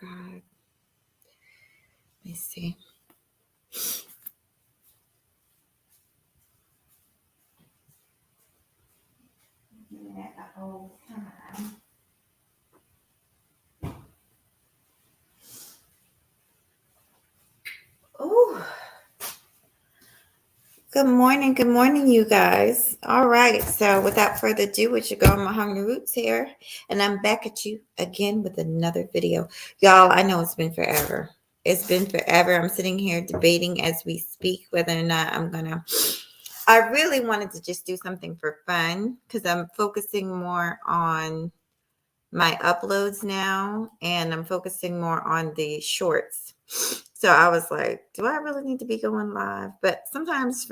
God. Let me see. Oh, good morning, you guys. All right, so without further ado, it's your girl Mahogany Roots here, and I'm back at you again with another video. Y'all, I know it's been forever. It's been forever. I'm sitting here debating as we speak whether or not I really wanted to just do something for fun because I'm focusing more on my uploads now, and I'm focusing more on the shorts. So I was like, do I really need to be going live? But sometimes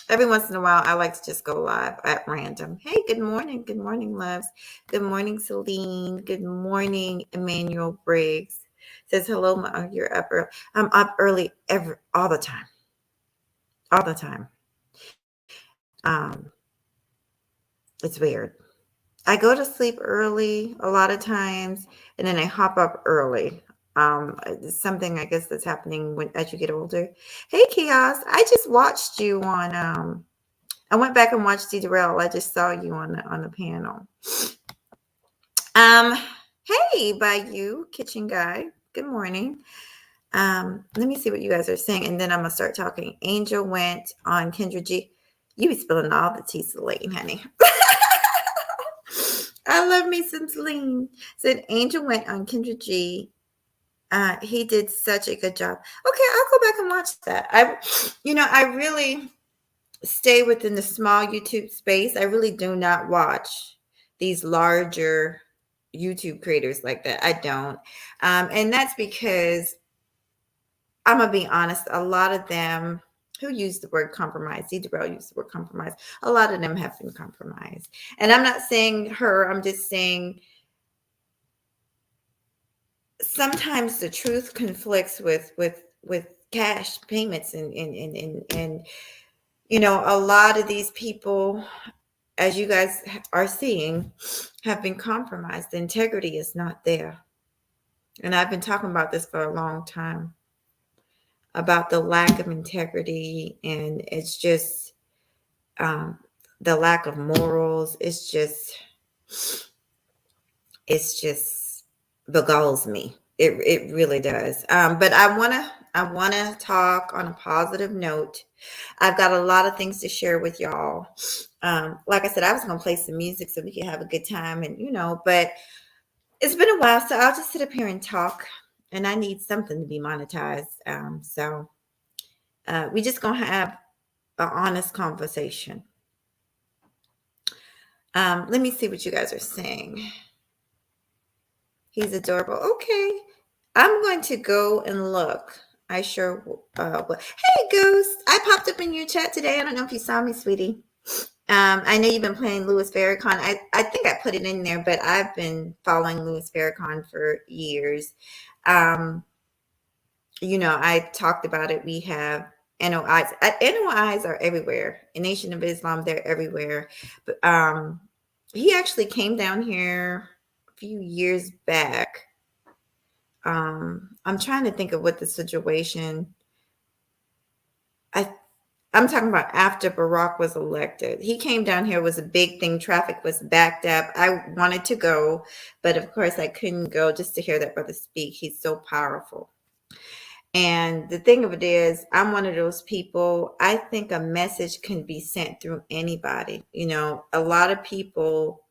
every once in a while, I like to just go live at random. Hey, good morning. Good morning, loves. Good morning, Celine. Good morning, Emmanuel Briggs. Says hello, you're up early. I'm up early all the time. All the time. It's weird. I go to sleep early a lot of times, and then I hop up early. It's something I guess that's happening as you get older. Hey, Chaos! I just watched you on. I went back and watched Darrell. I just saw you on the panel. Hey, by you, kitchen guy. Good morning. Let me see what you guys are saying, and then I'm gonna start talking. Angel went on Kendra G. You be spilling all the tea, Celine, honey. I love me some Celine. Said Angel went on Kendra G. He did such a good job. Okay, I'll go back and watch that. I really stay within the small YouTube space. I really do not watch these larger YouTube creators like that. I don't. And that's because I'm going to be honest, a lot of them who use the word compromise, Darrell used the word compromise, a lot of them have been compromised. And I'm not saying her, I'm just saying sometimes the truth conflicts with cash payments and a lot of these people, as you guys are seeing, have been compromised. The integrity is not there. And I've been talking about this for a long time, about the lack of integrity, and it's just the lack of morals. It's just beguiles me. It really does. But I wanna talk on a positive note. I've got a lot of things to share with y'all. Like I said, I was gonna play some music so we can have a good time, and but it's been a while, so I'll just sit up here and talk. And I need something to be monetized. So we just gonna have an honest conversation. Let me see what you guys are saying. He's adorable. Okay. I'm going to go and look. I sure will. Hey, Ghost. I popped up in your chat today. I don't know if you saw me, sweetie. I know you've been playing Louis Farrakhan. I think I put it in there, but I've been following Louis Farrakhan for years. I talked about it. We have NOIs. NOIs are everywhere. In Nation of Islam, they're everywhere. But he actually came down here a few years back. I'm trying to think of what the situation. I'm talking about after Barack was elected. He came down here, was a big thing. Traffic was backed up. I wanted to go, but of course I couldn't go just to hear that brother speak. He's so powerful. And the thing of it is, I'm one of those people, I think a message can be sent through anybody. A lot of people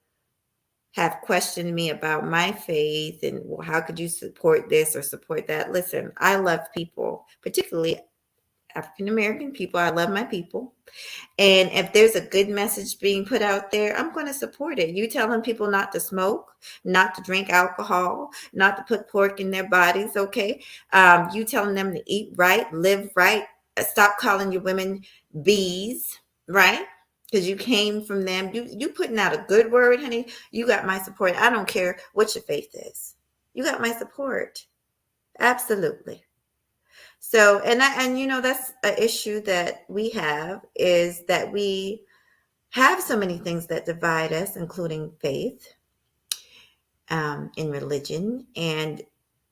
have questioned me about my faith and, well, how could you support this or support that? Listen, I love people, particularly African American people. I love my people. And if there's a good message being put out there, I'm going to support it. You telling people not to smoke, not to drink alcohol, not to put pork in their bodies, okay? You telling them to eat right, live right, stop calling your women bees, right? Because you came from them. You putting out a good word, honey. You got my support. I don't care what your faith is. You got my support. Absolutely. So, and that's an issue that we have, is that we have so many things that divide us, including faith, in religion. And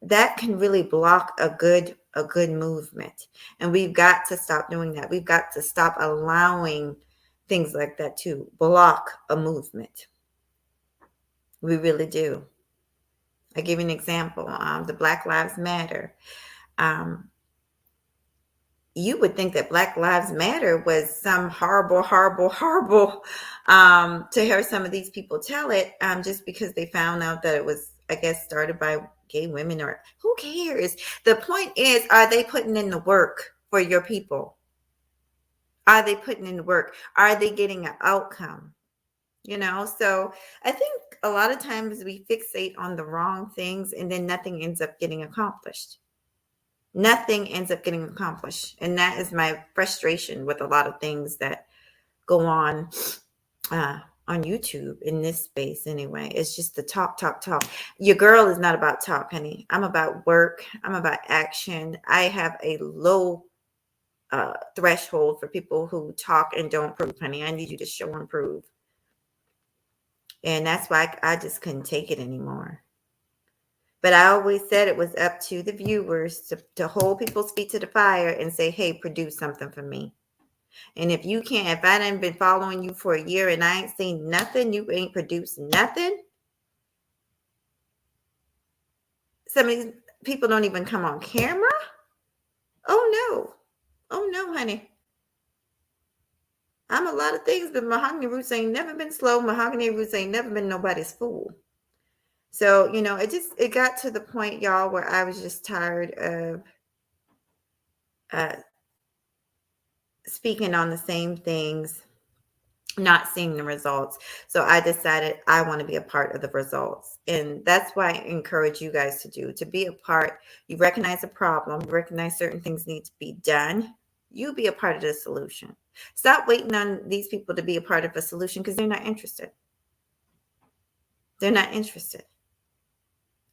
that can really block a good movement. And we've got to stop doing that. We've got to stop allowing things like that to block a movement. We really do. I give you an example. The Black Lives Matter. You would think that Black Lives Matter was some horrible, horrible, horrible, to hear some of these people tell it, just because they found out that it was, I guess, started by gay women, or who cares? The point is, are they putting in the work for your people? Are they putting in the work? Are they getting an outcome? So I think a lot of times we fixate on the wrong things, and then nothing ends up getting accomplished. Nothing ends up getting accomplished. And that is my frustration with a lot of things that go on YouTube in this space anyway. It's just the talk, talk, talk. Your girl is not about talk, honey. I'm about work. I'm about action. I have a low threshold for people who talk and don't prove, honey. I need you to show and prove. And that's why I just couldn't take it anymore. But I always said it was up to the viewers to hold people's feet to the fire and say, hey, produce something for me. And if you can't, if I done been following you for a year and I ain't seen nothing, you ain't produced nothing. Some of these people don't even come on camera. Oh no, honey. I'm a lot of things, but Mahogany Roots ain't never been slow. Mahogany Roots ain't never been nobody's fool. So, it got to the point, y'all, where I was just tired of speaking on the same things, not seeing the results. So I decided I want to be a part of the results. And that's why I encourage you guys to be a part. You recognize a problem, recognize certain things need to be done. You be a part of the solution. Stop waiting on these people to be a part of a solution, because they're not interested. They're not interested.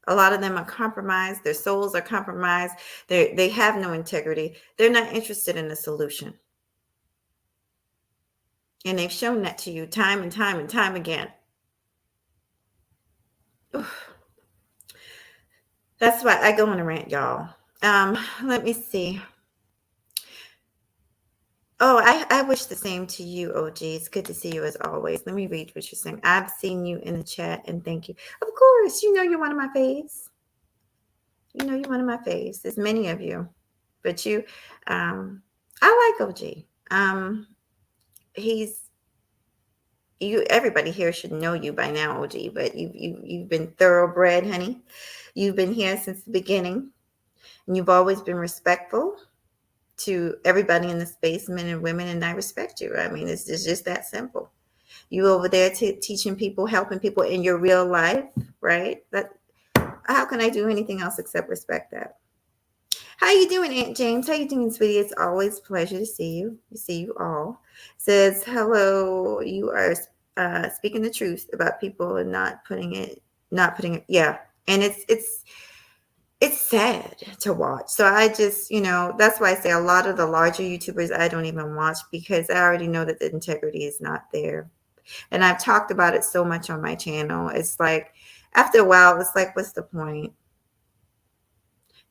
A lot of them are compromised. Their souls are compromised. They have no integrity. They're not interested in the solution. And they've shown that to you time and time and time again. Oof. That's why I go on a rant, y'all. Let me see. Oh, I wish the same to you, OG. It's good to see you as always. Let me read what you're saying. I've seen you in the chat, and thank you. Of course, you're one of my faves. You're one of my faves. There's many of you, but I like OG. Everybody here should know you by now, OG, but you've been thoroughbred, honey. You've been here since the beginning, and you've always been respectful to everybody in the space, men and women, and I respect you. I mean, it's just that simple. You over there teaching people, helping people in your real life, right? How can I do anything else except respect that? How you doing, Aunt James? How you doing, sweetie? It's always a pleasure to see you. See you all. Says, hello, you are speaking the truth about people and not putting it. Yeah. And it's sad to watch. So I just, that's why I say a lot of the larger YouTubers I don't even watch, because I already know that the integrity is not there. And I've talked about it so much on my channel. It's like, after a while, it's like, what's the point?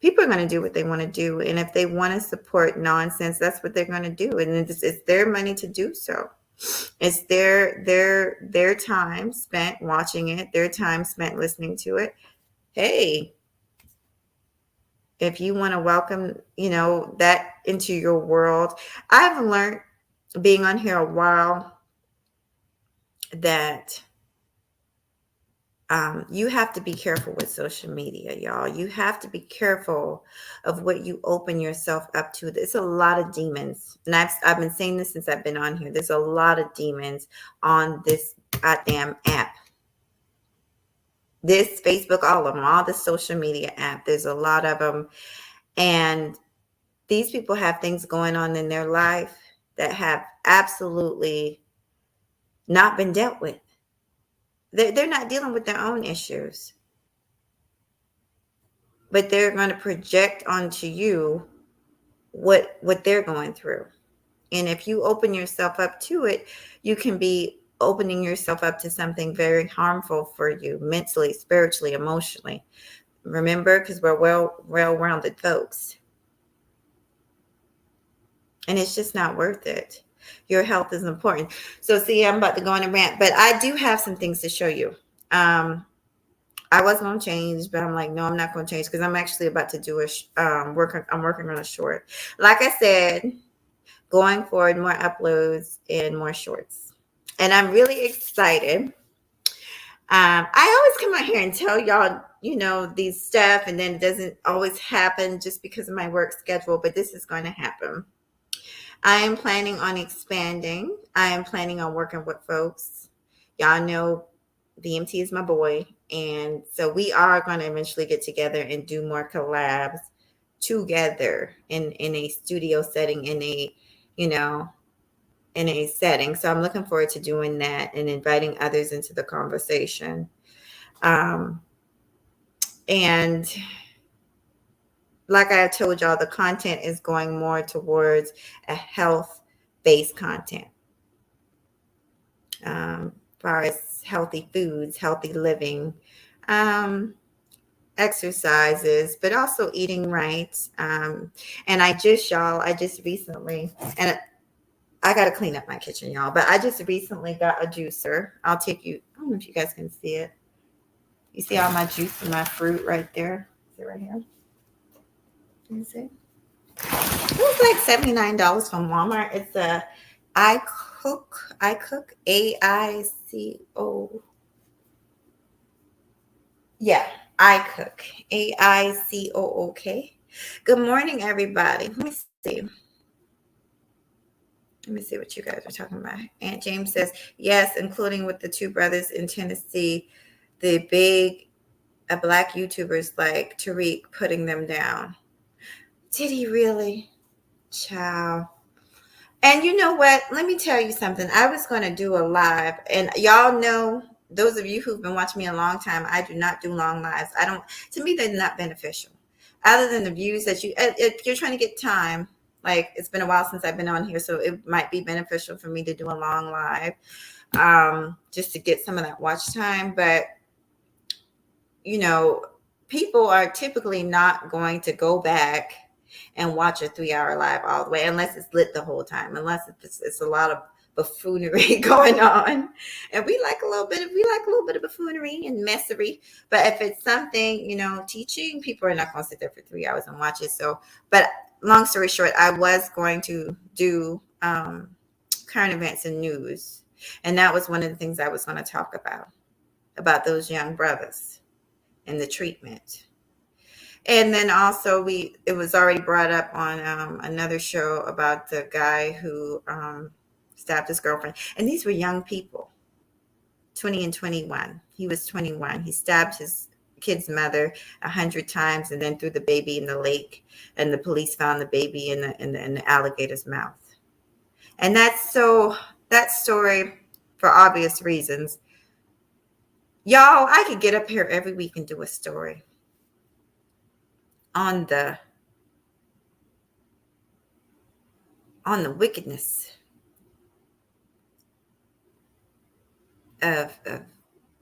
People are going to do what they want to do. And if they want to support nonsense, that's what they're going to do. And it's their money to do so. It's their time spent watching it, their time spent listening to it. Hey, if you want to welcome, that into your world. I've learned, being on here a while, that you have to be careful with social media, y'all. You have to be careful of what you open yourself up to. There's a lot of demons. And I've been saying this since I've been on here. There's a lot of demons on this goddamn app. This Facebook, all of them, all the social media app. There's a lot of them. And these people have things going on in their life that have absolutely not been dealt with. They're not dealing with their own issues, but they're going to project onto you what they're going through. And if you open yourself up to it, you can be opening yourself up to something very harmful for you, mentally, spiritually, emotionally. Remember, because we're well-rounded folks. And it's just not worth it. Your health is important. So see, I'm about to go on a rant, but I do have some things to show you. I was going to change, but I'm like, no, I'm not going to change because I'm actually about to do I'm working on a short. Like I said, going forward, more uploads and more shorts. And I'm really excited. I always come out here and tell y'all, these stuff, and then it doesn't always happen just because of my work schedule, but this is going to happen. I am planning on expanding. I am planning on working with folks. Y'all know BMT is my boy. And so we are going to eventually get together and do more collabs together in a studio setting, in a setting. So I'm looking forward to doing that and inviting others into the conversation. And like I told y'all, the content is going more towards a health-based content. As far as healthy foods, healthy living, exercises, but also eating right. And I just recently, and I got to clean up my kitchen, y'all, but I just recently got a juicer. I don't know if you guys can see it. You see all my juice and my fruit right there? Is it right here? Can you see? It was like $79 from Walmart. It's a iCook, AICO. Yeah, iCook, AICOOK. Good morning, everybody. Let me see. Let me see what you guys are talking about. Aunt James says, yes, including with the two brothers in Tennessee, the big black YouTubers like Tariq putting them down. Did he really? Child. And you know what? Let me tell you something. I was going to do a live, and y'all know, those of you who've been watching me a long time, I do not do long lives. To me, they're not beneficial. Other than the views that if you're trying to get time, like it's been a while since I've been on here, so it might be beneficial for me to do a long live, just to get some of that watch time. But, people are typically not going to go back and watch a 3-hour live all the way, unless it's lit the whole time, unless it's a lot of buffoonery going on. And we like a little bit of buffoonery and messery. But if it's something, teaching, people are not going to sit there for 3 hours and watch it. So, but long story short, I was going to do current events and news. And that was one of the things I was going to talk about those young brothers and the treatment. And then also it was already brought up on another show about the guy who stabbed his girlfriend. And these were young people, 20 and 21. He was 21. He stabbed his kid's mother 100 times and then threw the baby in the lake. And the police found the baby in the alligator's mouth. And that story, for obvious reasons, y'all, I could get up here every week and do a story on the wickedness of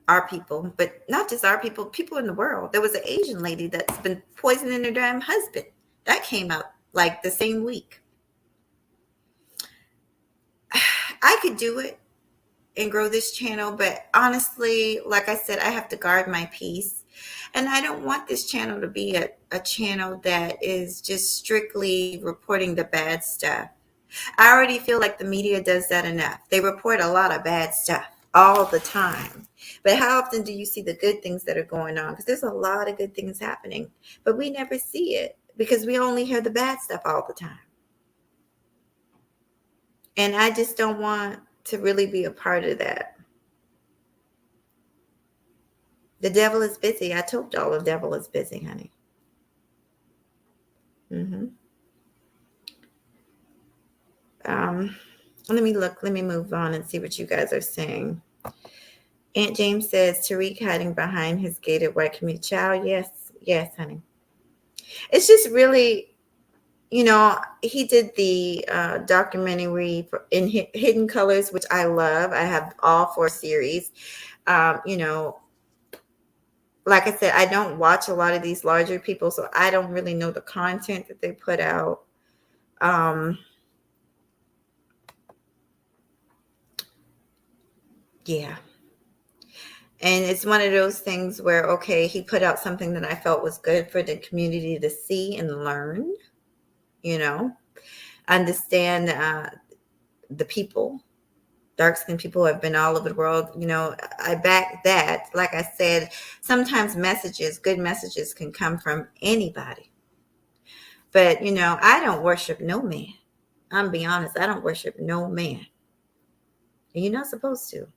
our people, but not just our people in the world. There was an Asian lady that's been poisoning her damn husband. That came out like the same week. I could do it and grow this channel, but honestly, like I said, I have to guard my peace. And I don't want this channel to be a channel that is just strictly reporting the bad stuff. I already feel like the media does that enough. They report a lot of bad stuff all the time. But how often do you see the good things that are going on? Because there's a lot of good things happening, but we never see it because we only hear the bad stuff all the time. And I just don't want to really be a part of that. The devil is busy. I told y'all the devil is busy, honey. Let me move on and see what you guys are saying. Aunt James says Tariq hiding behind his gated white community. Child, yes, honey. It's just really, he did the documentary in Hidden Colors, which I love. I have all 4 series. like I said, I don't watch a lot of these larger people, so I don't really know the content that they put out. Yeah. And it's one of those things where, okay, he put out something that I felt was good for the community to see and learn, you know, understand the people, dark skinned people have been all over the world. I back that. Like I said, sometimes good messages can come from anybody. But, I don't worship no man. I'm be honest, I don't worship no man. And you're not supposed to.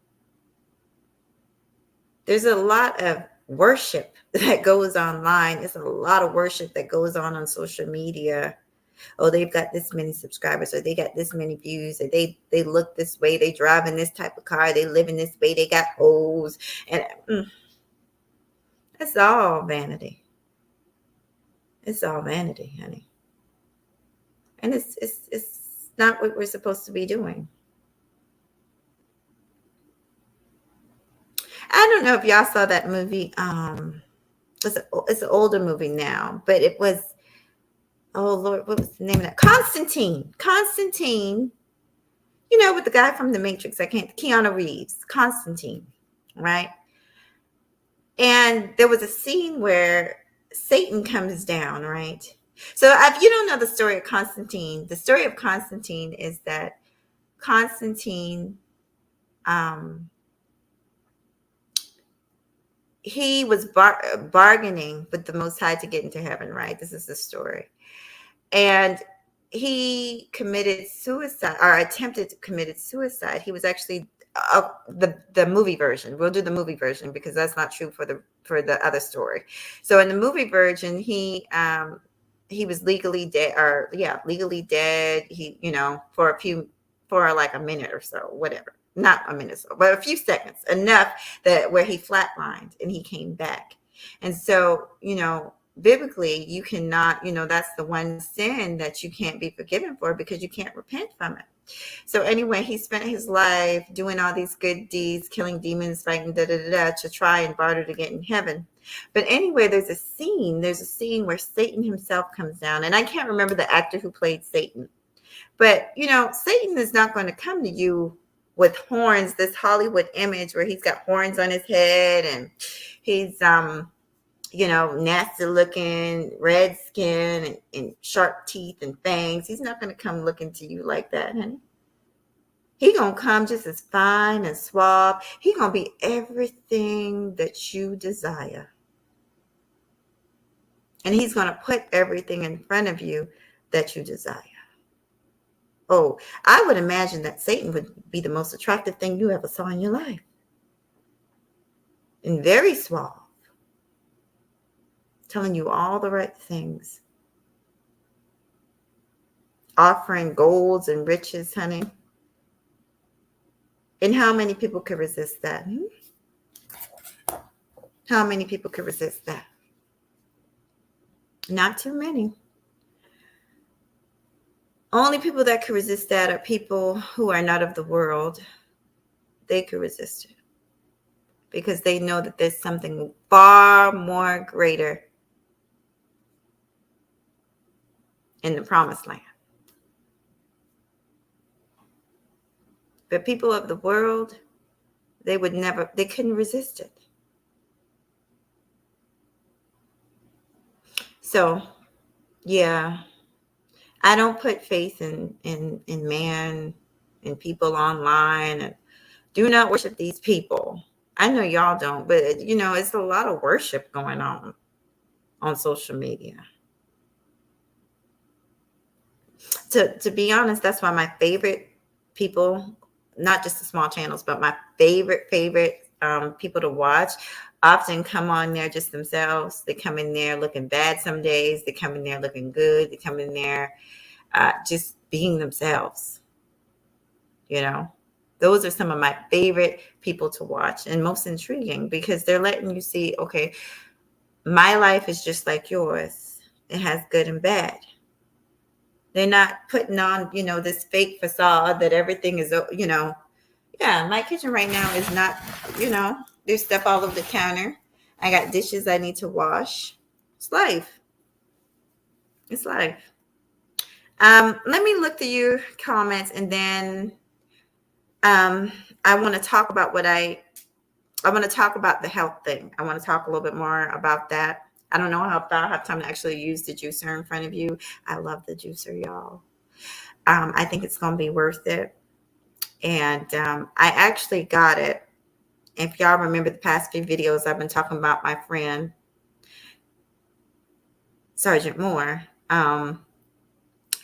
There's a lot of worship that goes online. It's a lot of worship that goes on social media. Oh, they've got this many subscribers, or they got this many views, or they look this way, they drive in this type of car, they live in this way, they got hoes, and it's all vanity. It's all vanity, honey. And it's not what we're supposed to be doing. I don't know if y'all saw that movie. It's an older movie now, but it was, oh Lord, what was the name of that? Constantine. With the guy from The Matrix, Keanu Reeves, Constantine, right? And there was a scene where Satan comes down, right? So if you don't know the story of Constantine is that Constantine, he was bargaining with the Most High to get into heaven, right? This is the story. And he committed suicide, or attempted to commit suicide. He was actually the movie version. We'll do the movie version because that's not true for the other story. So in the movie version, he was legally dead, legally dead. He, for like a minute or so, whatever. Not a minute, but a few seconds, enough that where he flatlined and he came back. And so, biblically, you cannot, that's the one sin that you can't be forgiven for because you can't repent from it. So anyway, he spent his life doing all these good deeds, killing demons, fighting to try and barter to get in heaven. But anyway, there's a scene where Satan himself comes down, and I can't remember the actor who played Satan. But, Satan is not going to come to you with horns, this Hollywood image where he's got horns on his head and he's, nasty looking, red skin and sharp teeth and fangs. He's not going to come looking to you like that, honey. He going to come just as fine and suave. He going to be everything that you desire. And he's going to put everything in front of you that you desire. Oh, I would imagine that Satan would be the most attractive thing you ever saw in your life. And very suave. Telling you all the right things. Offering golds and riches, honey. And how many people could resist that? How many people could resist that? Not too many. Only people that could resist that are people who are not of the world. They could resist it. Because they know that there's something far more greater in the promised land. But people of the world, they couldn't resist it. So, yeah, I don't put faith in man and people online, and do not worship these people. I know y'all don't, but it's a lot of worship going on social media. To be honest, that's why my favorite people, not just the small channels, but my favorite people to watch often come on there just themselves. They come in there looking bad some days. They come in there looking good. They come in there just being themselves. Those are some of my favorite people to watch and most intriguing because they're letting you see, okay, my life is just like yours. It has good and bad. They're not putting on, this fake facade that everything is, my kitchen right now is not, there's stuff all over the counter. I got dishes I need to wash. It's life. It's life. Let me look through your comments, and then I want to talk about I want to talk about the health thing. I want to talk a little bit more about that. I don't know if I'll have time to actually use the juicer in front of you. I love the juicer, y'all. I think it's going to be worth it. And I actually got it. If y'all remember the past few videos, I've been talking about my friend, Sergeant Moore.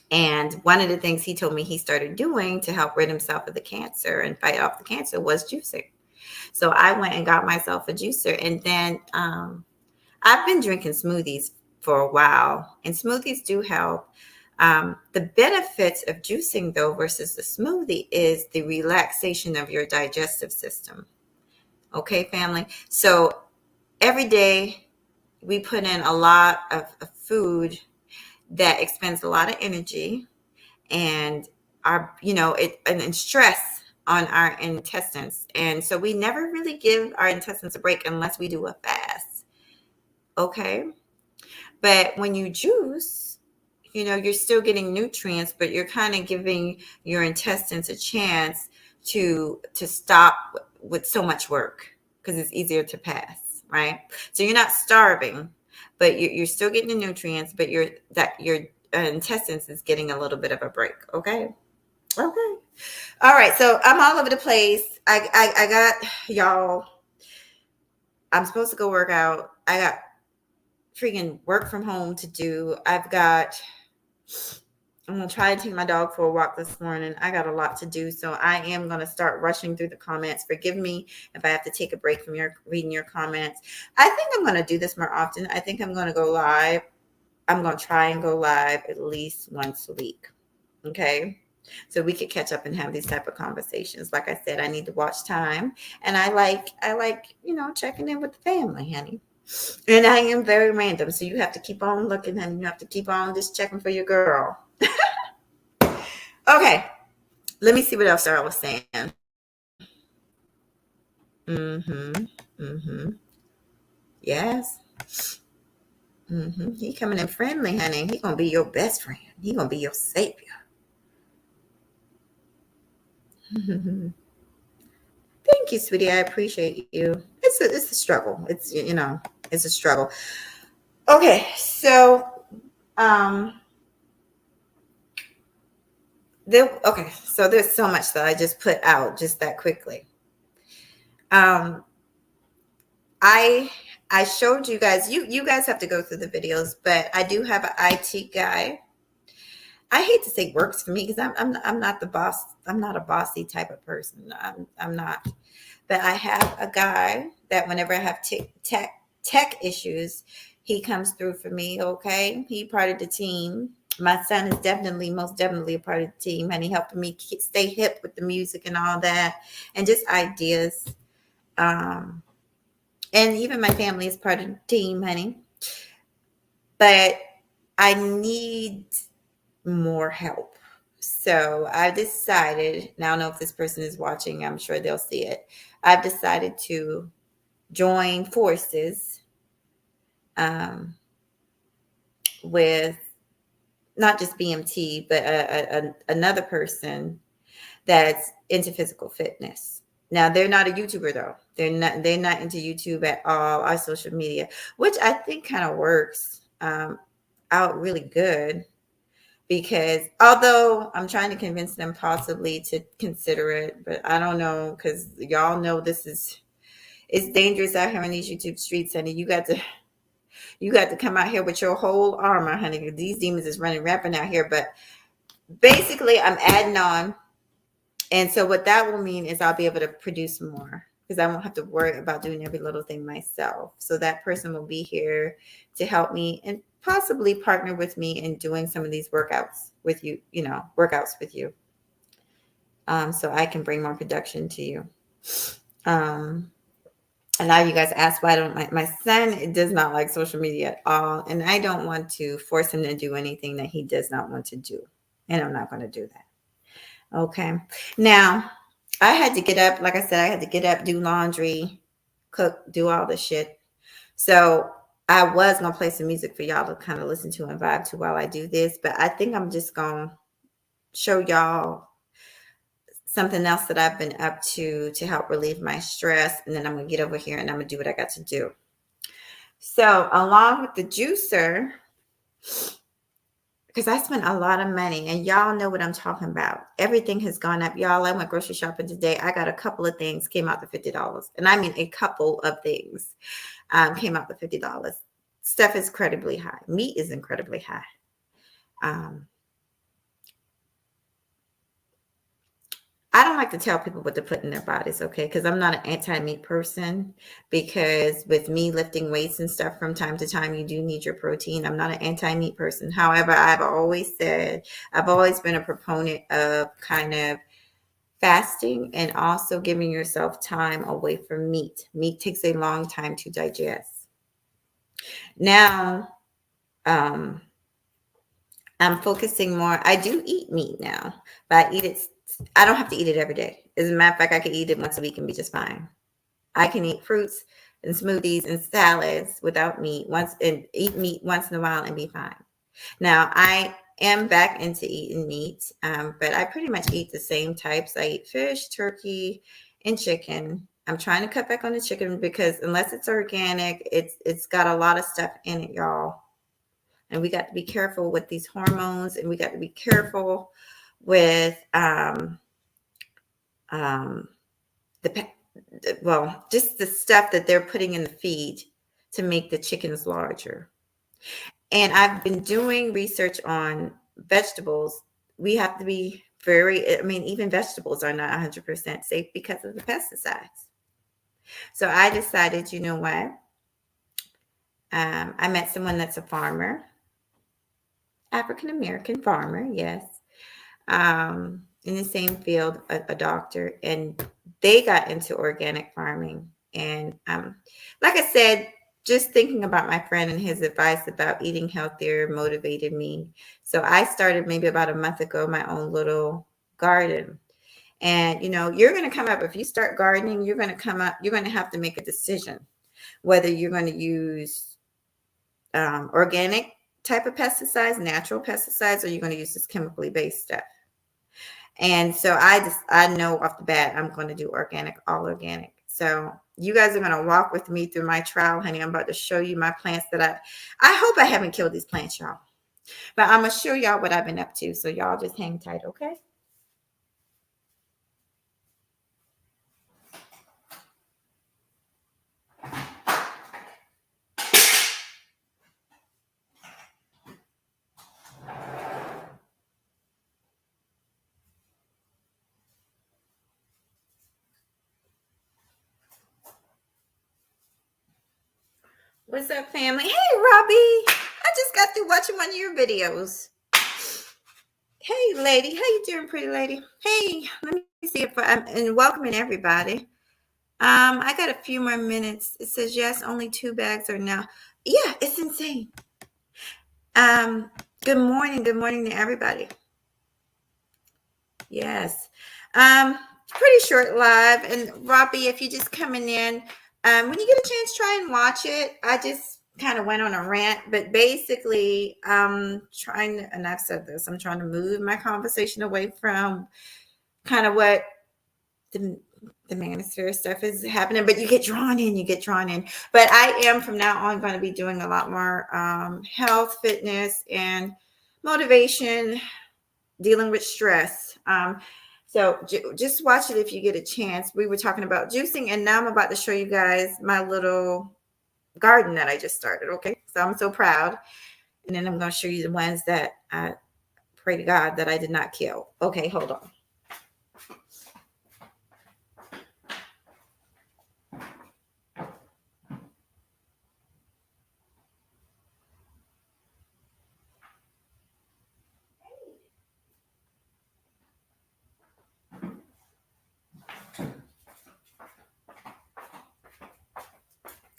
And one of the things he told me he started doing to help rid himself of the cancer and fight off the cancer was juicing. So I went and got myself a juicer. And then I've been drinking smoothies for a while, and smoothies do help. The benefits of juicing, though, versus the smoothie is the relaxation of your digestive system. Okay, family? So every day we put in a lot of food that expends a lot of energy and and stress on our intestines. And so we never really give our intestines a break unless we do a fast. Okay. But when you juice, you're still getting nutrients, but you're kind of giving your intestines a chance to stop with so much work because it's easier to pass, right? So you're not starving, but you're still getting the nutrients, but your intestines is getting a little bit of a break. Okay. Okay. All right. So I'm all over the place. I got y'all. I'm supposed to go work out. I got freaking work from home to do. I'm gonna try to take my dog for a walk this morning. I got a lot to do, so I am gonna start rushing through the comments. Forgive me if I have to take a break from reading your comments. I think I'm gonna do this more often. I think I'm gonna go live. I'm gonna try and go live at least once a week. Okay. So we could catch up and have these type of conversations. Like I said, I need to watch time, and I like checking in with the family, honey. And I am very random, so you have to keep on looking, and you have to keep on just checking for your girl. Okay, let me see what else I was saying. Mm-hmm. Mm-hmm. Yes. Mm-hmm. He coming in friendly, honey. He gonna be your best friend. He gonna be your savior. Thank you, sweetie. I appreciate you. It's a struggle. It's a struggle. Okay, so um so there's so much that I just put out just that quickly. I I showed you guys. You guys have to go through the videos, but I do have an IT guy. I hate to say works for me because I'm not the boss. I'm not a bossy type of person. I'm not. But I have a guy that whenever I have tech issues, he comes through for me. Okay, he part of the team. My son is most definitely a part of the team, and he helping me stay hip with the music and all that, and just ideas. Um, and even my family is part of the team, honey. But I need more help. So I decided, now I don't know if this person is watching, I'm sure they'll see it. I've decided to join forces with not just BMT, but another person that's into physical fitness. Now they're not a YouTuber though. They're not into YouTube at all, or social media, which I think kind of works out really good. Because although I'm trying to convince them possibly to consider it, but I don't know, because y'all know it's dangerous out here in these YouTube streets, honey. You got to come out here with your whole armor, honey. These demons is running rampant out here. But basically, I'm adding on, and so what that will mean is I'll be able to produce more because I won't have to worry about doing every little thing myself. So that person will be here to help me and possibly partner with me in doing some of these workouts with you, so I can bring more production to you. And now you guys ask why I don't my son does not like social media at all. And I don't want to force him to do anything that he does not want to do. And I'm not going to do that. Okay. Now, I had to get up. Like I said, I had to get up, do laundry, cook, do all the shit. So I was gonna play some music for y'all to kind of listen to and vibe to while I do this, but I think I'm just gonna show y'all something else that I've been up to help relieve my stress, and then I'm gonna get over here and I'm gonna do what I got to do. So along with the juicer, because I spent a lot of money, and y'all know what I'm talking about. Everything has gone up, y'all. I went grocery shopping today. I got a couple of things came out to $50, and I mean a couple of things came out to $50. Stuff is incredibly high. Meat is incredibly high. Um, I don't like to tell people what to put in their bodies, okay? Because I'm not an anti-meat person. Because with me lifting weights and stuff from time to time, you do need your protein. I'm not an anti-meat person. However, I've always been a proponent of kind of fasting and also giving yourself time away from meat. Meat takes a long time to digest. Now, I'm focusing more. I do eat meat now, but I don't have to eat it every day. As a matter of fact, I can eat it once a week and be just fine. I can eat fruits and smoothies and salads without meat and eat meat once in a while and be fine. Now, I am back into eating meat, but I pretty much eat the same types. I eat fish, turkey, and chicken. I'm trying to cut back on the chicken because unless it's organic, it's got a lot of stuff in it, y'all. And we got to be careful with these hormones, and we got to be careful with just the stuff that they're putting in the feed to make the chickens larger. And I've been doing research on vegetables. We have to be even vegetables are not 100% safe because of the pesticides. So I decided, you know what? I met someone that's a farmer, African American farmer, yes, in the same field, a doctor, and they got into organic farming. And like I said, just thinking about my friend and his advice about eating healthier motivated me. So I started maybe about a month ago my own little garden. And you're going to come up, if you start gardening, you're going to have to make a decision whether you're going to use organic type of pesticides, natural pesticides, or you're going to use this chemically based stuff. And so I know off the bat I'm going to do all organic. So you guys are going to walk with me through my trial, honey. I'm about to show you my plants that I hope I haven't killed these plants, y'all. But I'm going to show y'all what I've been up to. So y'all just hang tight, okay? What's up, family? Hey, Robbie. I just got through watching one of your videos. Hey, lady. How you doing, pretty lady? Hey, let me see if and welcoming everybody. I got a few more minutes. It says yes, only 2 bags are now. Yeah, it's insane. Good morning to everybody. Yes. Pretty short live. And Robbie, if you're just coming in, when you get a chance, try and watch it. I just kind of went on a rant, but basically and I've said this, I'm trying to move my conversation away from kind of what the manosphere stuff is happening, but you get drawn in. But I am from now on going to be doing a lot more health, fitness, and motivation, dealing with stress. So just watch it if you get a chance. We were talking about juicing, and now I'm about to show you guys my little garden that I just started. Okay, so I'm so proud. And then I'm going to show you the ones that I pray to God that I did not kill. Okay, hold on.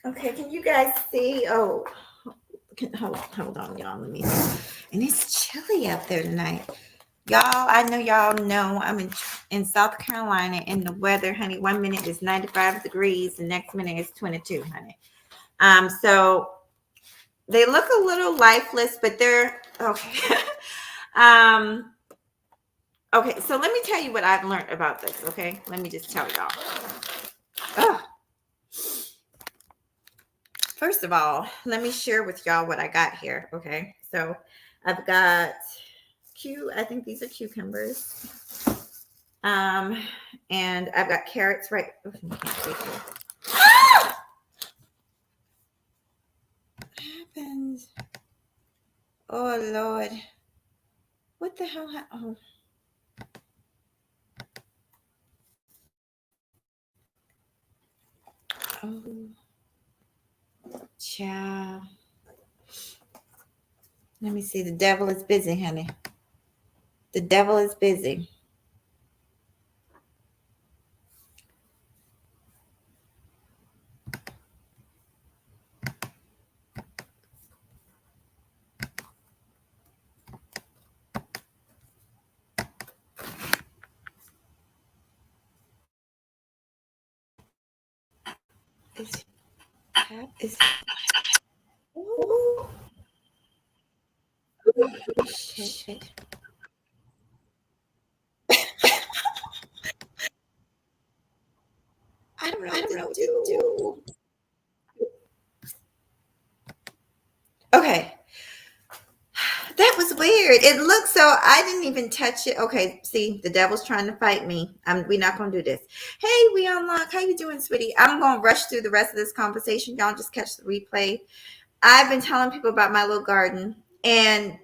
Okay, can you guys see? Oh, hold on, y'all. Let me see. And it's chilly out there tonight. Y'all, I know y'all know I'm in South Carolina, and the weather, honey, 1 minute is 95 degrees, the next minute is 22, honey. So they look a little lifeless, but they're okay. um, okay, so let me tell you what I've learned about this. Okay, let me just tell y'all. Ugh. First of all, let me share with y'all what I got here. Okay, so I've got I think these are cucumbers. Um, and I've got carrots right. Oh, you can't see here. What happened? Oh Lord, what the hell? Oh, oh, child. Let me see. The devil is busy, honey. The devil is busy. Is is oh, shit. I don't know what to do. Okay. That was weird. It looked so I didn't even touch it. Okay, see, the devil's trying to fight me. We're not gonna do this. Hey, we unlock. How you doing, sweetie? I'm gonna rush through the rest of this conversation. Y'all just catch the replay. I've been telling people about my little garden, and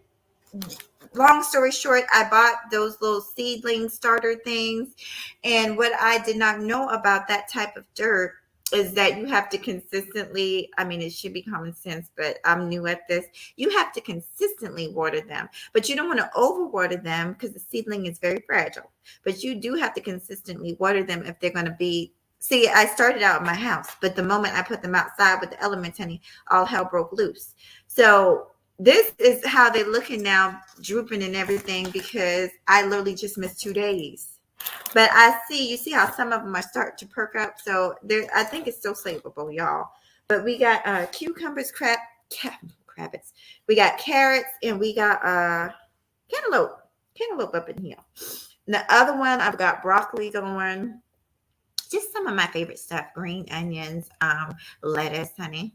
long story short, I bought those little seedling starter things. And what I did not know about that type of dirt is that you have to consistently, I mean, it should be common sense, but I'm new at this. You have to consistently water them, but you don't want to overwater them because the seedling is very fragile. But you do have to consistently water them if they're going to be. See, I started out in my house, but the moment I put them outside with the elements, honey, all hell broke loose. So this is how they're looking now, drooping and everything, because I literally just missed 2 days. But you see how some of them are starting to perk up. So there, I think it's still savable, y'all. But we got cucumbers, crabbits. We got carrots, and we got cantaloupe up in here. And the other one, I've got broccoli going. Just some of my favorite stuff: green onions, lettuce, honey.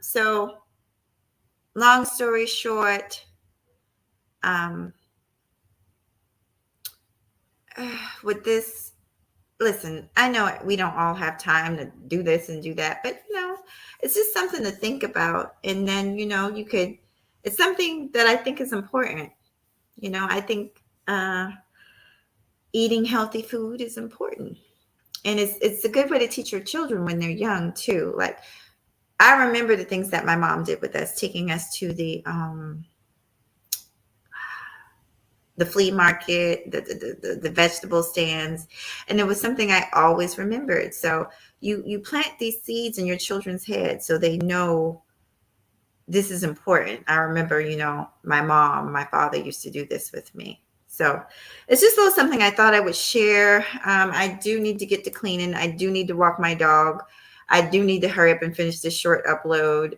So long story short, um, with this, listen, I know we don't all have time to do this and do that, but it's just something to think about. And then, it's something that I think is important. I think eating healthy food is important. And it's a good way to teach your children when they're young too. Like, I remember the things that my mom did with us, taking us to the flea market, the vegetable stands. And it was something I always remembered. So you plant these seeds in your children's heads so they know this is important. I remember, my mom, my father used to do this with me. So it's just a little something I thought I would share. I do need to get to cleaning. I do need to walk my dog. I do need to hurry up and finish this short upload.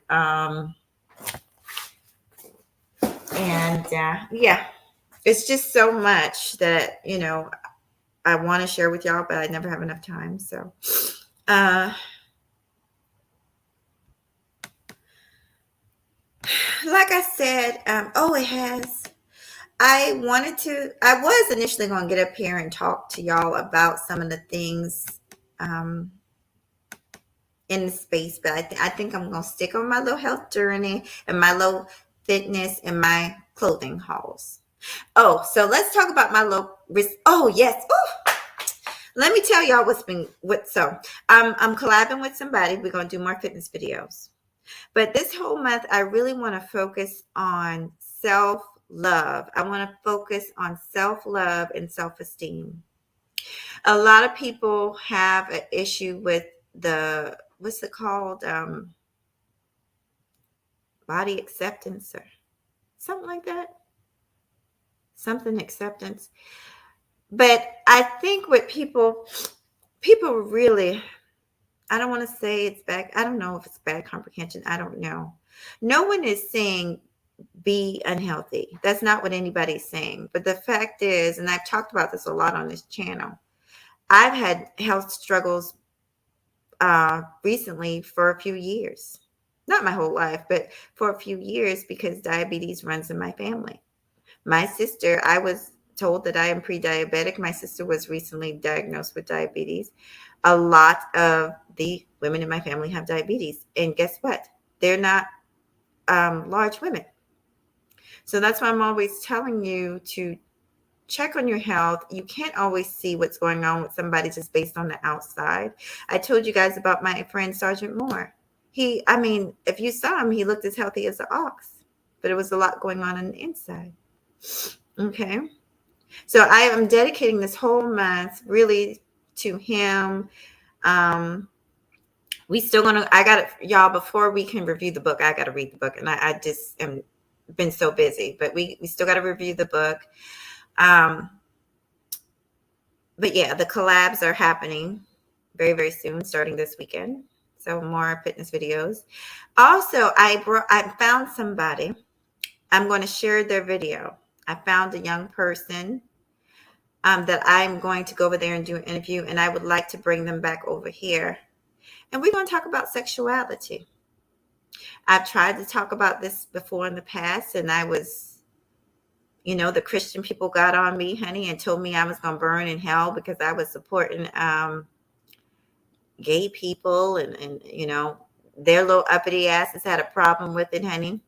Yeah, it's just so much that, I want to share with y'all, but I never have enough time. So, like I said, it has. I was initially going to get up here and talk to y'all about some of the things in the space, but I think I'm going to stick on my little health journey and my little fitness and my clothing hauls. Oh, so let's talk about my little risk. Oh, yes. Oh, let me tell y'all I'm collabing with somebody. We're going to do more fitness videos. But this whole month, I really want to focus on self-love. I want to focus on self-love and self-esteem. A lot of people have an issue with what's it called? Body acceptance or something like that. Something acceptance. But I think what people really I don't want to say it's bad. I don't know if it's bad comprehension. I don't know. No one is saying be unhealthy. That's not what anybody's saying. But the fact is, and I've talked about this a lot on this channel, I've had health struggles recently for a few years. Not my whole life, but for a few years because diabetes runs in my family. My sister, I was told that I am pre-diabetic. My sister was recently diagnosed with diabetes. A lot of the women in my family have diabetes. And guess what? They're not large women. So that's why I'm always telling you to check on your health. You can't always see what's going on with somebody just based on the outside. I told you guys about my friend Sergeant Moore. If you saw him, he looked as healthy as an ox, but it was a lot going on the inside. Okay. So I am dedicating this whole month really to him. We still gonna, I got it, y'all, before we can review the book, I got to read the book. And I just am been so busy, but we still got to review the book. But yeah, the collabs are happening very, very soon, starting this weekend. So more fitness videos. Also, I found somebody. I'm going to share their video. I found a young person that I'm going to go over there and do an interview, and I would like to bring them back over here. And we're going to talk about sexuality. I've tried to talk about this before in the past, and I was, the Christian people got on me, honey, and told me I was going to burn in hell because I was supporting gay people and their little uppity asses had a problem with it, honey.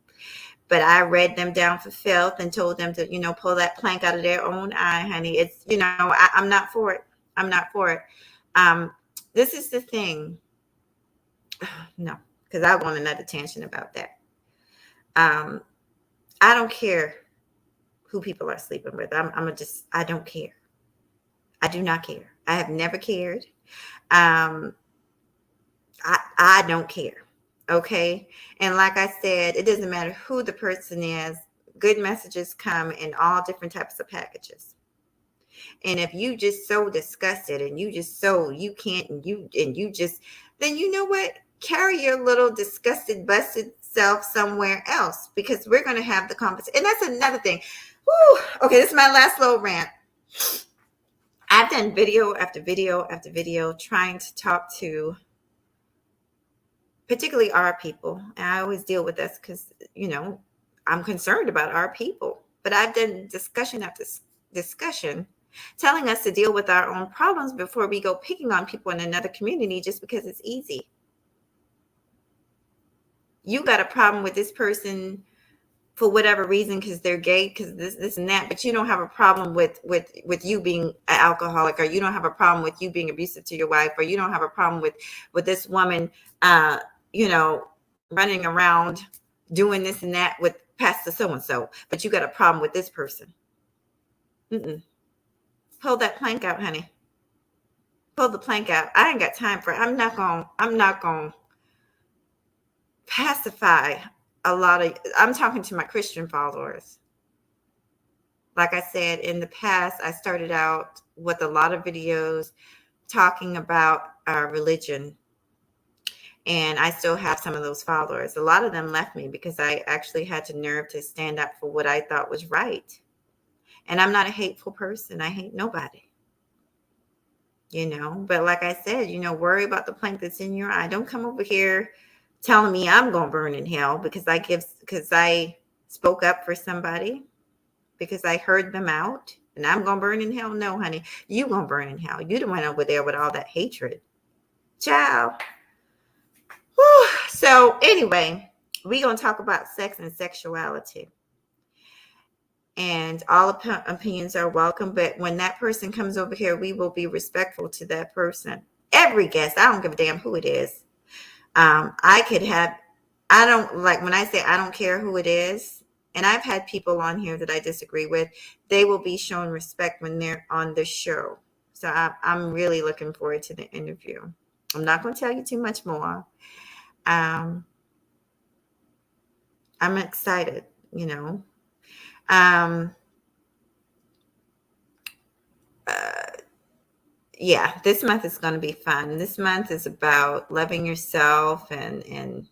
But I read them down for filth and told them to, pull that plank out of their own eye, honey. It's, I'm not for it. I'm not for it. This is the thing. No, because I want another tangent about that. I don't care who people are sleeping with. I don't care. I do not care. I have never cared. I don't care. Okay. And like I said, it doesn't matter who the person is. Good messages come in all different types of packages. And if you just so disgusted and you just so you can't then you know what? Carry your little disgusted, busted self somewhere else because we're going to have the conversation. And that's another thing. Whew. Okay, this is my last little rant. I've done video after video after video trying to talk to particularly our people. And I always deal with this because, I'm concerned about our people. But I've done discussion after discussion telling us to deal with our own problems before we go picking on people in another community just because it's easy. You got a problem with this person for whatever reason because they're gay, because this and that, but you don't have a problem with you being an alcoholic, or you don't have a problem with you being abusive to your wife, or you don't have a problem with this woman running around doing this and that with Pastor so-and-so, but you got a problem with this person. Pull that plank out, honey. Pull the plank out. I ain't got time for it. I'm not gonna pacify I'm talking to my Christian followers. Like I said, in the past, I started out with a lot of videos talking about religion. And I still have some of those followers. A lot of them left me because I actually had the nerve to stand up for what I thought was right. And I'm not a hateful person. I hate nobody. But like I said, worry about the plank that's in your eye. Don't come over here telling me I'm going to burn in hell because I spoke up for somebody, because I heard them out, and I'm going to burn in hell. No, honey, you going to burn in hell. You the one over there with all that hatred. Ciao. Whew. So anyway, we're going to talk about sex and sexuality. And all opinions are welcome. But when that person comes over here, we will be respectful to that person. Every guest, I don't give a damn who it is. I don't like when I say I don't care who it is. And I've had people on here that I disagree with. They will be shown respect when they're on the show. So I'm really looking forward to the interview. I'm not going to tell you too much more. I'm excited, yeah, this month is going to be fun. This month is about loving yourself and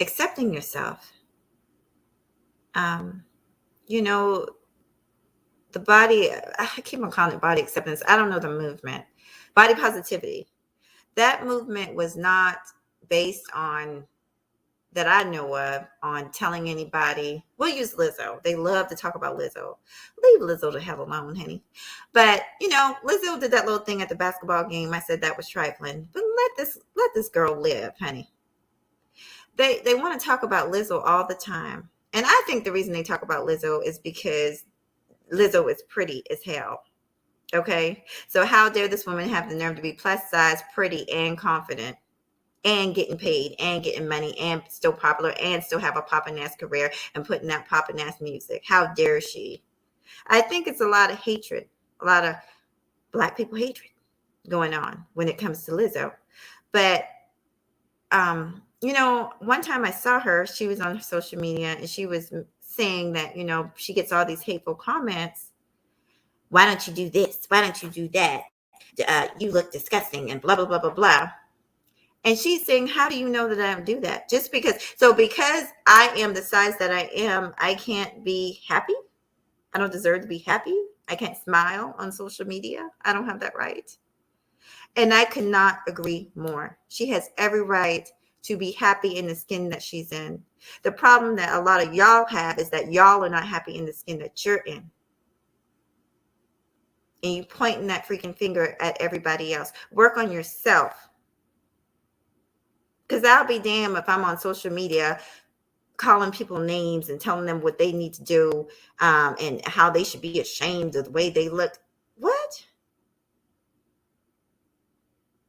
accepting yourself. Um, you know, the body, I keep on calling it body acceptance. I don't know the movement. Body positivity. That movement was not based on, that I know of, on telling anybody. We'll use Lizzo. They love to talk about Lizzo. Leave Lizzo the hell alone, honey. But Lizzo did that little thing at the basketball game. I said that was trifling. But let this girl live, honey. They want to talk about Lizzo all the time. And I think the reason they talk about Lizzo is because Lizzo is pretty as hell. Okay. So how dare this woman have the nerve to be plus size, pretty, and confident, and getting paid and getting money and still popular and still have a poppin' ass career and putting out poppin' ass music? How dare she? I think it's a lot of hatred, a lot of Black people hatred going on when it comes to Lizzo. But one time I saw her, she was on social media and she was saying that, she gets all these hateful comments. Why don't you do this? Why don't you do that? You look disgusting and blah, blah, blah, blah, blah. And she's saying, how do you know that I don't do that? Because I am the size that I am, I can't be happy. I don't deserve to be happy. I can't smile on social media. I don't have that right. And I could not agree more. She has every right to be happy in the skin that she's in. The problem that a lot of y'all have is that y'all are not happy in the skin that you're in. And you pointing that freaking finger at everybody else. Work on yourself. Because I'll be damned if I'm on social media calling people names and telling them what they need to do and how they should be ashamed of the way they look. What?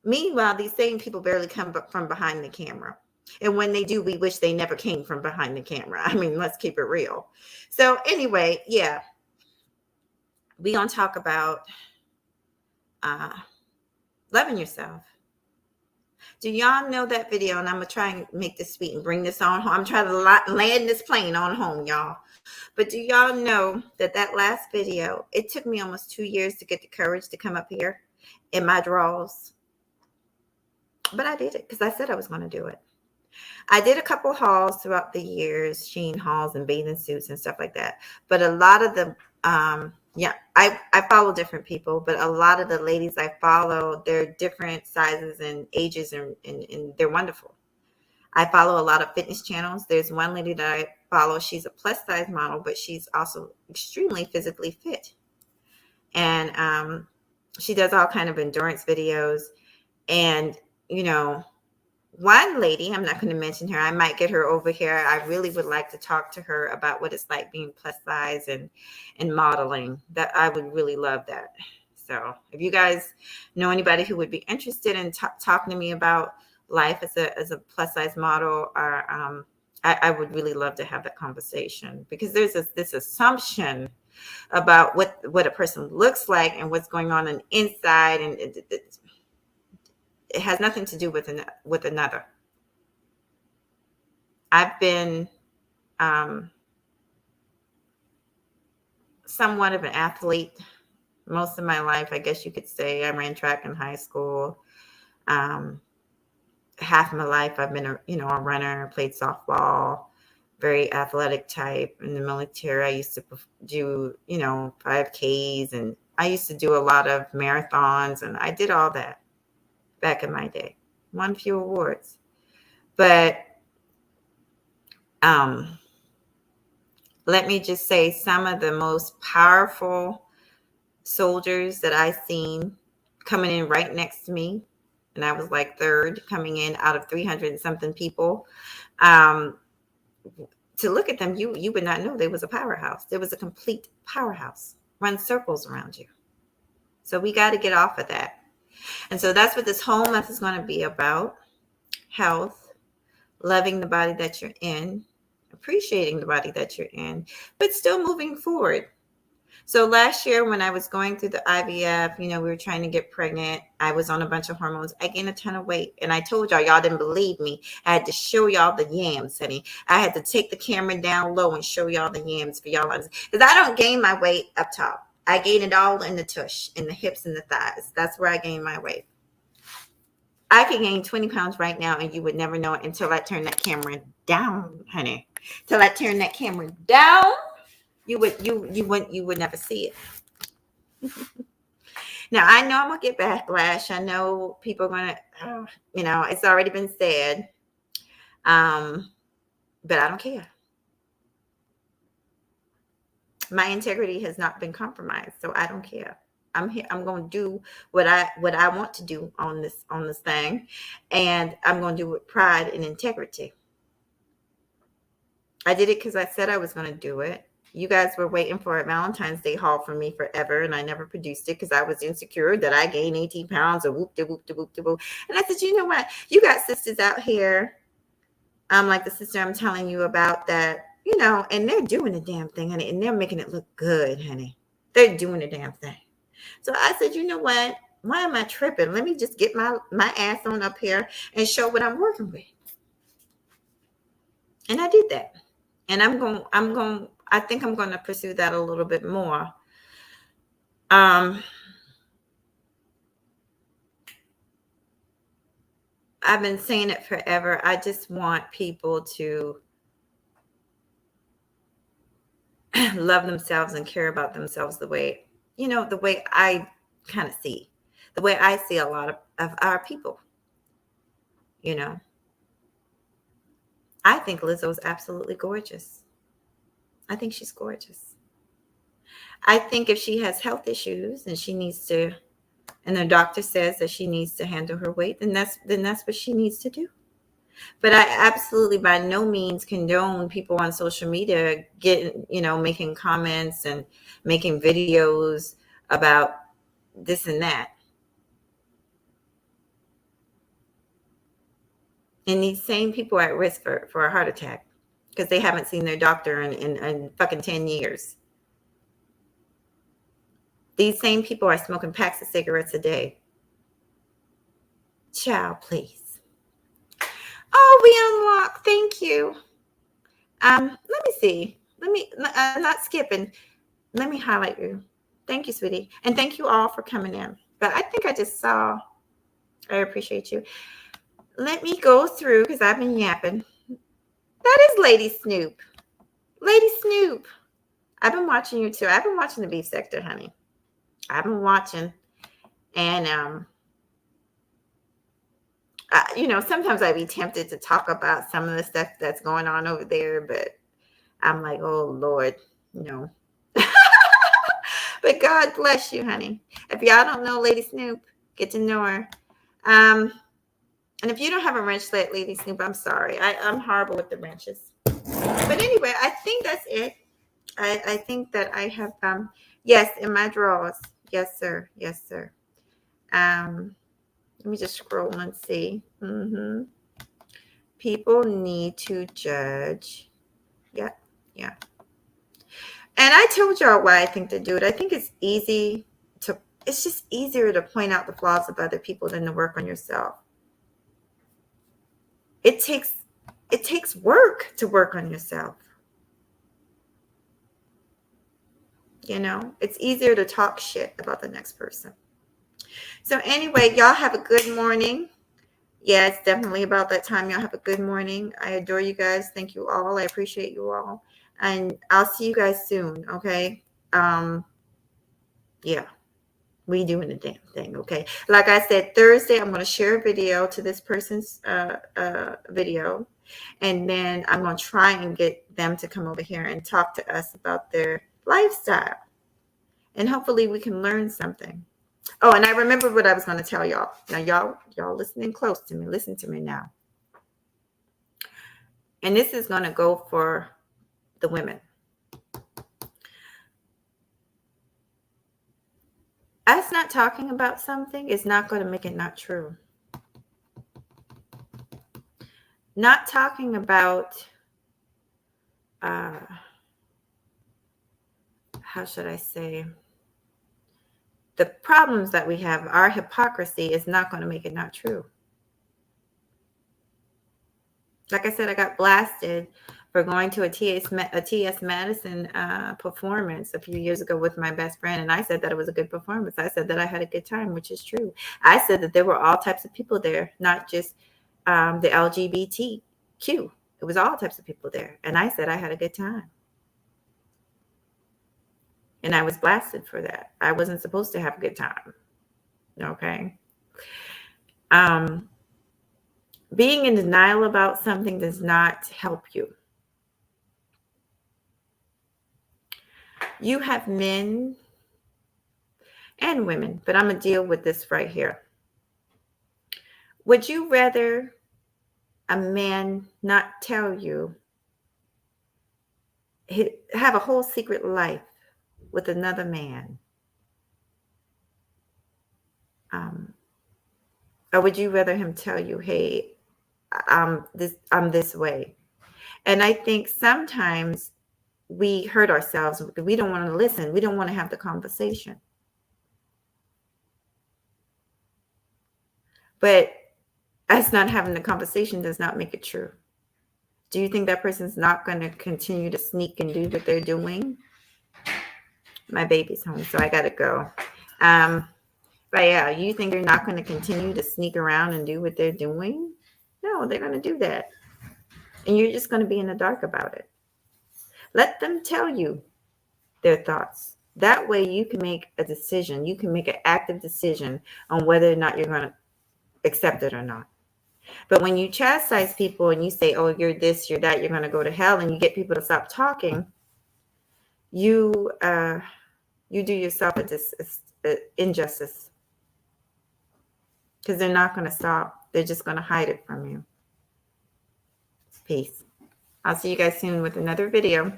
Meanwhile, these same people barely come from behind the camera. And when they do, we wish they never came from behind the camera. I mean, let's keep it real. So anyway, yeah. We gonna talk about loving yourself. Do y'all know that video? And I'm going to try and make this sweet and bring this on home. I'm trying to land this plane on home, y'all. But do y'all know that last video, it took me almost 2 years to get the courage to come up here in my drawers. But I did it because I said I was going to do it. I did a couple hauls throughout the years, Shein hauls and bathing suits and stuff like that. But a lot of them, I follow different people, but a lot of the ladies I follow, they're different sizes and ages, and they're wonderful. I follow a lot of fitness channels. There's one lady that I follow. She's a plus size model, but she's also extremely physically fit. And she does all kind of endurance videos. And, one lady, I'm not going to mention her. I might get her over here. I really would like to talk to her about what it's like being plus size and modeling. That I would really love that. So if you guys know anybody who would be interested in talking to me about life as a plus size model, or I would really love to have that conversation, because there's this assumption about what a person looks like and what's going on the inside, and it has nothing to do with another. I've been somewhat of an athlete most of my life, I guess you could say. I ran track in high school. Half of my life I've been a runner, played softball, very athletic type. In the military, I used to do 5Ks, and I used to do a lot of marathons, and I did all that back in my day. Won a few awards. But let me just say, some of the most powerful soldiers that I've seen coming in right next to me, and I was like third coming in out of 300 and something people. To look at them, you would not know there was a powerhouse. There was a complete powerhouse. Run circles around you. So we got to get off of that. And so that's what this whole month is going to be about. Health, loving the body that you're in, appreciating the body that you're in, but still moving forward. So last year when I was going through the IVF, we were trying to get pregnant. I was on a bunch of hormones. I gained a ton of weight. And I told y'all didn't believe me. I had to show y'all the yams, honey. I had to take the camera down low and show y'all the yams for y'all. Because I don't gain my weight up top. I gain it all in the tush, in the hips and the thighs. That's where I gain my weight. I could gain 20 pounds right now and you would never know it until I turn that camera down, honey. Till I turn that camera down, you would never see it. Now I know I'm gonna get backlash. I know people are gonna, it's already been said. But I don't care. My integrity has not been compromised, so I don't care. I'm here. I'm going to do what I want to do on this thing, and I'm going to do it with pride and integrity. I did it because I said I was going to do it. You guys were waiting for a Valentine's Day haul from me forever, and I never produced it because I was insecure that I gained 18 pounds or whoop de whoop de whoop de whoop. And I said, you know what? You got sisters out here, like the sister I'm telling you about that, and they're doing the damn thing, honey, and they're making it look good, honey. They're doing the damn thing. So I said, you know what? Why am I tripping? Let me just get my ass on up here and show what I'm working with. And I did that. And I think I'm going to pursue that a little bit more. I've been saying it forever. I just want people to love themselves and care about themselves the way I kind of see, the way I see a lot of our people. I think Lizzo's absolutely gorgeous. I think she's gorgeous. I think if she has health issues and and the doctor says that she needs to handle her weight, then that's what she needs to do. But I absolutely by no means condone people on social media making comments and making videos about this and that. And these same people are at risk for a heart attack because they haven't seen their doctor in fucking 10 years. These same people are smoking packs of cigarettes a day. Child, please. Oh, we unlocked. Thank you. Let me see. I'm not skipping. Let me highlight you. Thank you, sweetie. And thank you all for coming in. But I think I just saw, I appreciate you. Let me go through because I've been yapping. That is Lady Snoop. Lady Snoop. I've been watching you too. I've been watching the Beef Sector, honey. I've been watching. And, sometimes I'd be tempted to talk about some of the stuff that's going on over there, but I'm like, oh, Lord, no. But God bless you, honey. If y'all don't know Lady Snoop, get to know her. And if you don't have a wrench let Lady Snoop, I'm sorry. I'm horrible with the wrenches. But anyway, I think that's it. I think that I have, yes, in my drawers. Yes, sir. Yes, sir. Let me just scroll and see. People need to judge. Yeah. And I told y'all why I think to do it. I think it's just easier to point out the flaws of other people than to work on yourself. It takes work to work on yourself. It's easier to talk shit about the next person. So anyway, y'all have a good morning. Yeah, it's definitely about that time. Y'all have a good morning. I adore you guys. Thank you all. I appreciate you all. And I'll see you guys soon, okay? Yeah, we doing the damn thing, okay? Like I said, Thursday, I'm going to share a video to this person's video. And then I'm going to try and get them to come over here and talk to us about their lifestyle. And hopefully we can learn something. Oh, and I remember what I was going to tell y'all. Now, y'all listening close to me. Listen to me now. And this is going to go for the women. Us not talking about something is not going to make it not true. Not talking about, how should I say, the problems that we have, our hypocrisy is not going to make it not true. Like I said, I got blasted for going to a T.S. Madison performance a few years ago with my best friend. And I said that it was a good performance. I said that I had a good time, which is true. I said that there were all types of people there, not just the LGBTQ. It was all types of people there. And I said I had a good time. And I was blasted for that. I wasn't supposed to have a good time. Okay. Being in denial about something does not help you. You have men and women, but I'm going to deal with this right here. Would you rather a man not tell you, have a whole secret life with another man? Or would you rather him tell you, hey, I'm this way? And I think sometimes we hurt ourselves because we don't want to listen. We don't want to have the conversation. But us not having the conversation does not make it true. Do you think that person's not going to continue to sneak and do what they're doing? My baby's home, so I got to go. But yeah, you think they're not going to continue to sneak around and do what they're doing? No, they're going to do that. And you're just going to be in the dark about it. Let them tell you their thoughts. That way you can make a decision. You can make an active decision on whether or not you're going to accept it or not. But when you chastise people and you say, oh, you're this, you're that, you're going to go to hell, and you get people to stop talking, you do yourself an injustice. Because they're not going to stop. They're just going to hide it from you. Peace. I'll see you guys soon with another video.